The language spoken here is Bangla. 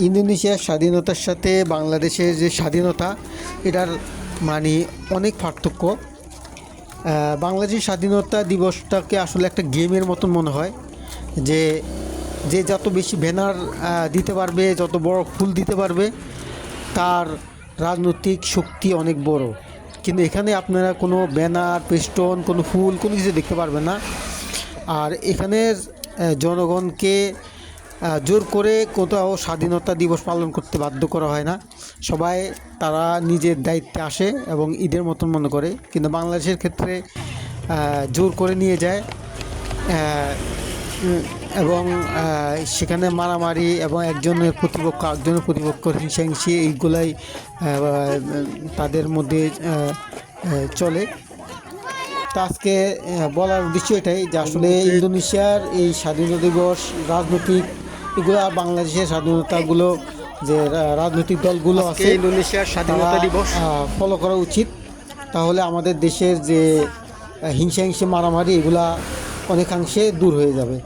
ইন্দোনেশিয়ার স্বাধীনতার সাথে বাংলাদেশের যে স্বাধীনতা, এটার মানে অনেক পার্থক্য। বাংলাদেশের স্বাধীনতা দিবসটাকে আসলে একটা গেমের মতন মনে হয়, যে যে যত বেশি ব্যানার দিতে পারবে, যত বড় ফুল দিতে পারবে, তার রাজনৈতিক শক্তি অনেক বড়। কিন্তু এখানে আপনারা কোনো ব্যানার, পেস্টন, কোনো ফুল, কোনো কিছু দেখতে পারবেন না। আর এখানের জনগণকে জোর করে কোথাও স্বাধীনতা দিবস পালন করতে বাধ্য করা হয় না। সবাই তারা নিজের দায়িত্বে আসে এবং ঈদের মতন মনে করে। কিন্তু বাংলাদেশের ক্ষেত্রে জোর করে নিয়ে যায়, এবং সেখানে মারামারি এবং একজনের প্রতিপক্ষ হিংসাহিংসি এইগুলাই তাদের মধ্যে চলে। তো আজকে বলার উদ্দেশ্য এটাই যে আসলে ইন্দোনেশিয়ার এই স্বাধীনতা দিবস, রাজনৈতিক এগুলো আর বাংলাদেশের স্বাধীনতাগুলো, যে রাজনৈতিক দলগুলো আছে, ইন্দোনেশিয়ার স্বাধীনতা দিবস ফলো করা উচিত। তাহলে আমাদের দেশের যে হিংসা মারামারি এগুলা অনেকাংশে দূর হয়ে যাবে।